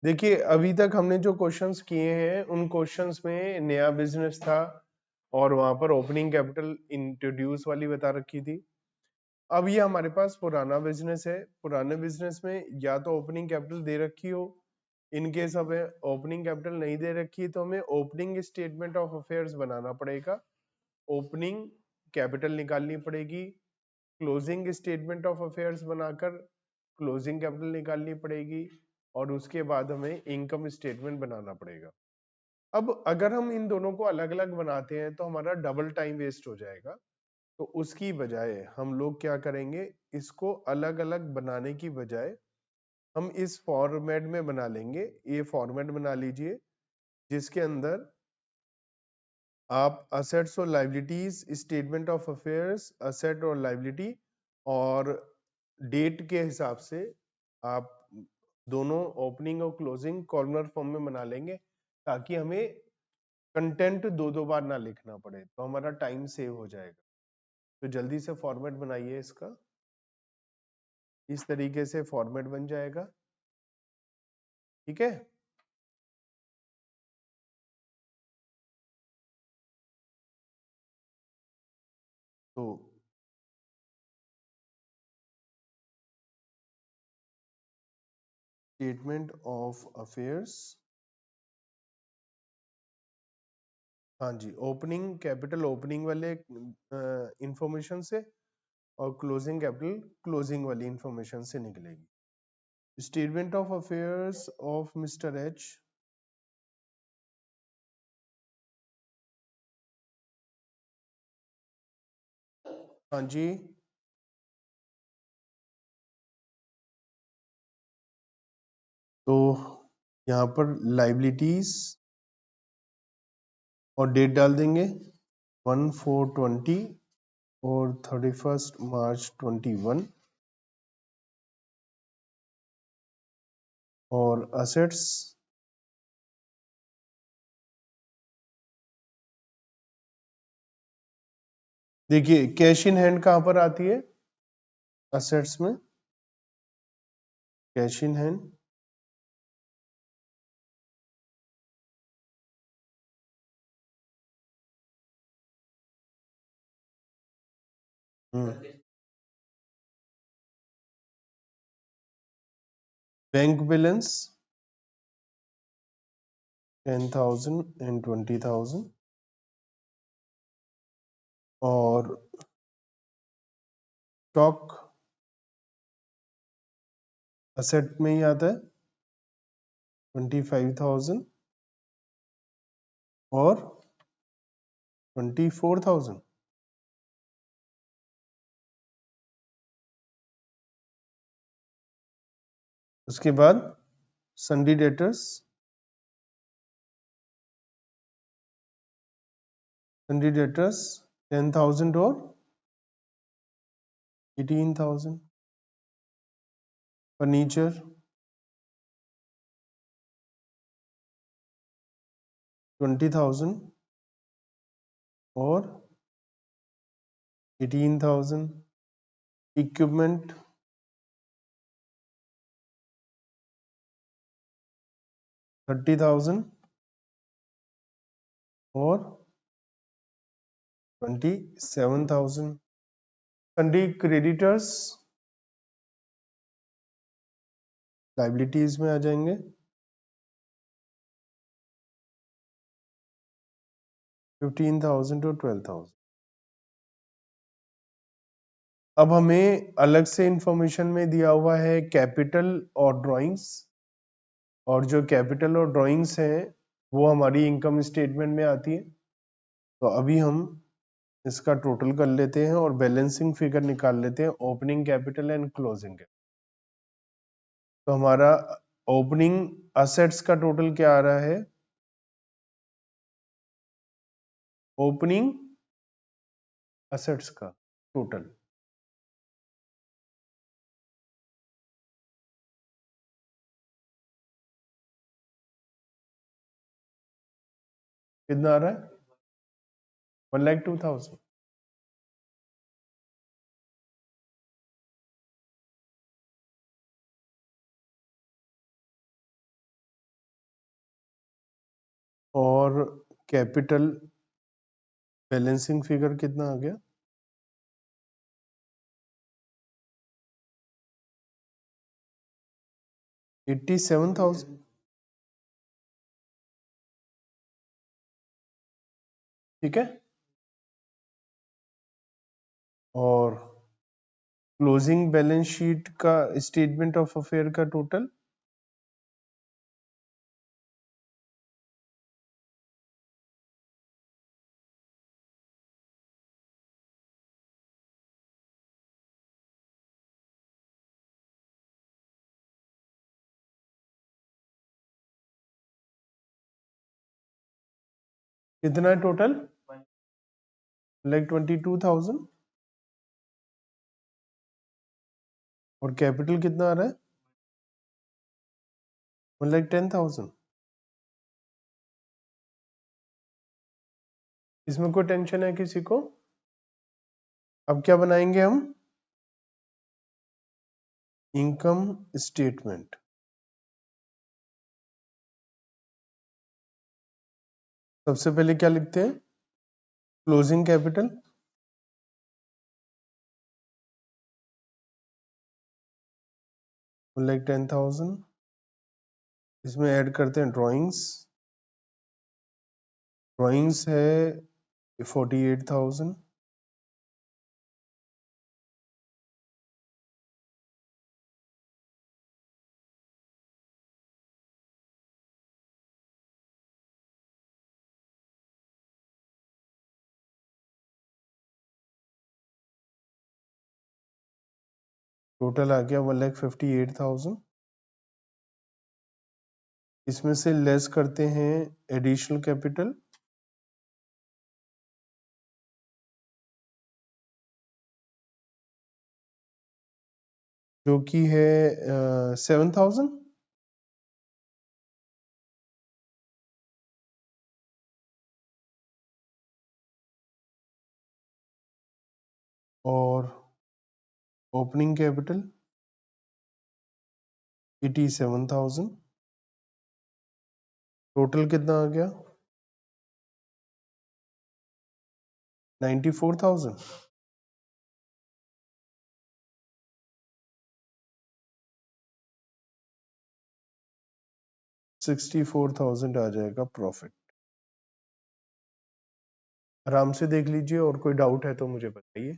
देखिए अभी तक हमने जो क्वेश्चंस किए हैं उन क्वेश्चंस में नया बिजनेस था और वहां पर ओपनिंग कैपिटल इंट्रोड्यूस वाली बता रखी थी। अब ये हमारे पास पुराना बिजनेस है। पुराने बिजनेस में या तो ओपनिंग कैपिटल दे रखी हो, इन केस हमें ओपनिंग कैपिटल नहीं दे रखी है तो हमें ओपनिंग स्टेटमेंट ऑफ अफेयर्स बनाना पड़ेगा, ओपनिंग कैपिटल निकालनी पड़ेगी, क्लोजिंग स्टेटमेंट ऑफ अफेयर्स बनाकर क्लोजिंग कैपिटल निकालनी पड़ेगी और उसके बाद हमें इनकम स्टेटमेंट बनाना पड़ेगा। अब अगर हम इन दोनों को अलग अलग बनाते हैं तो हमारा डबल टाइम वेस्ट हो जाएगा। तो उसकी बजाय हम लोग क्या करेंगे, इसको अलग अलग बनाने की बजाय हम इस फॉर्मेट में बना लेंगे। ये फॉर्मेट बना लीजिए जिसके अंदर आप असेट्स और liabilities, statement of affairs, asset और लाइबिलिटी और डेट के हिसाब से आप दोनों ओपनिंग और क्लोजिंग कॉलमर फॉर्म में बना लेंगे ताकि हमें कंटेंट दो दो बार ना लिखना पड़े, तो हमारा टाइम सेव हो जाएगा। तो जल्दी से फॉर्मेट बनाइए इसका। इस तरीके से फॉर्मेट बन जाएगा, ठीक है। तो स्टेटमेंट ऑफ अफेयर्स, हाँ जी, ओपनिंग कैपिटल ओपनिंग वाले इंफॉर्मेशन से और क्लोजिंग कैपिटल क्लोजिंग वाली इंफॉर्मेशन से निकलेगी। Statement of affairs of mister H, हाँ जी, तो यहाँ पर लाइबिलिटीज और डेट डाल देंगे 1/4/20 और 31 मार्च 21, और असेट्स देखिए कैश इन हैंड कहां पर आती है, असेट्स में cash in hand, bank balance 10,000 and 20,000 और स्टॉक असेट में ही आता है 25,000 और 24,000। उसके बाद सन्डी डेटर्स, सन्डी डेटर्स 10,000 और 18,000, फर्नीचर 20,000 और 18,000, इक्विपमेंट 30,000 और 27,000, सन्डी क्रेडिटर्स लाइबिलिटीज में आ जाएंगे 15,000 और 12,000। अब हमें अलग से इंफॉर्मेशन में दिया हुआ है कैपिटल और ड्राइंग्स, और जो कैपिटल और ड्राइंग्स हैं वो हमारी इनकम स्टेटमेंट में आती है। तो अभी हम इसका टोटल कर लेते हैं और बैलेंसिंग फिगर निकाल लेते हैं, ओपनिंग कैपिटल एंड क्लोजिंग। तो हमारा ओपनिंग असेट्स का टोटल क्या आ रहा है, ओपनिंग असेट्स का टोटल कितना आ रहा है, 1,02,000। और कैपिटल बैलेंसिंग फिगर कितना आ गया? 87,000। ठीक है, और क्लोजिंग बैलेंस शीट का स्टेटमेंट ऑफ अफेयर का टोटल कितना है टोटल? 22,000। और कैपिटल कितना आ रहा है? 10,000। इसमें कोई टेंशन है किसी को? अब क्या बनाएंगे हम? Income statement. सबसे पहले क्या लिखते हैं? Closing capital 10,000। इसमें ऐड करते हैं ड्राइंग्स। ड्राइंग्स है 48,000। टोटल आ गया 1,58,000। इसमें से लेस करते हैं एडिशनल कैपिटल, जो कि है 7,000। और ओपनिंग कैपिटल 87,000। टोटल कितना आ गया? 94,000। 64,000 आ जाएगा प्रॉफिट। आराम से देख लीजिए, और कोई डाउट है तो मुझे बताइए।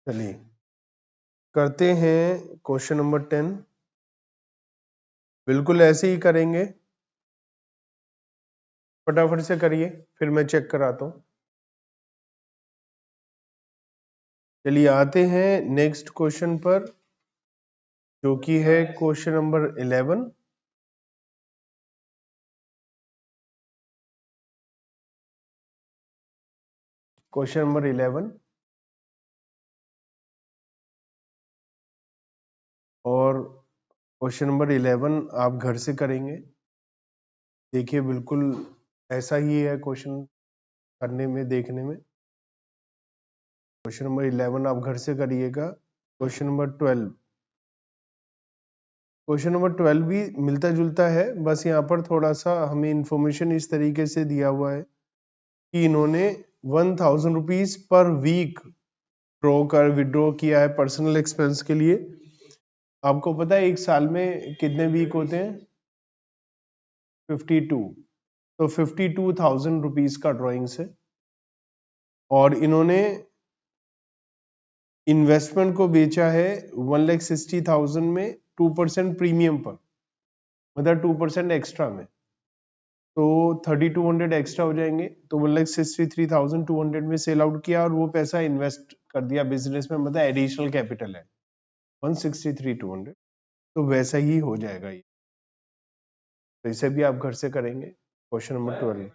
चलिए करते हैं क्वेश्चन नंबर 10। बिल्कुल ऐसे ही करेंगे, फटाफट से करिए, फिर मैं चेक कराता हूं। चलिए आते हैं नेक्स्ट क्वेश्चन पर, जो कि है क्वेश्चन नंबर 11। क्वेश्चन नंबर 11, और क्वेश्चन नंबर 11 आप घर से करेंगे। देखिए बिल्कुल ऐसा ही है क्वेश्चन करने में, देखने में। क्वेश्चन नंबर 11 आप घर से करिएगा। क्वेश्चन नंबर 12, क्वेश्चन नंबर 12 भी मिलता जुलता है, बस यहाँ पर थोड़ा सा हमें इंफॉर्मेशन इस तरीके से दिया हुआ है कि इन्होंने 1,000 रुपीज पर वीक विड्रॉ किया है पर्सनल एक्सपेंस के लिए। आपको पता है एक साल में कितने वीक होते हैं? 52। तो 52,000 रुपीज का ड्रॉइंग है, और इन्होंने इन्वेस्टमेंट को बेचा है 1,60,000 में 2% प्रीमियम पर, मतलब 2% एक्स्ट्रा में। तो 3,200 एक्स्ट्रा हो जाएंगे, तो 1,63,200 में सेल आउट किया, और वो पैसा इन्वेस्ट कर दिया बिजनेस में, मतलब एडिशनल कैपिटल है 1,63,200। तो वैसा ही हो जाएगा ये। तो इसे भी आप घर से करेंगे। क्वेश्चन नंबर 12,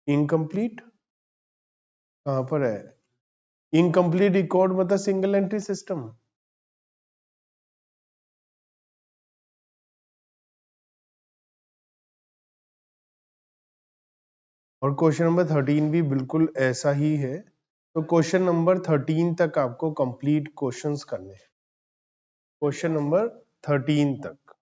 इनकम्प्लीट कहाँ पर है? इनकम्प्लीट रिकॉर्ड मतलब सिंगल एंट्री सिस्टम। और क्वेश्चन नंबर 13 भी बिल्कुल ऐसा ही है। तो क्वेश्चन नंबर 13 तक आपको कंप्लीट क्वेश्चंस करने हैं, क्वेश्चन नंबर 13 तक।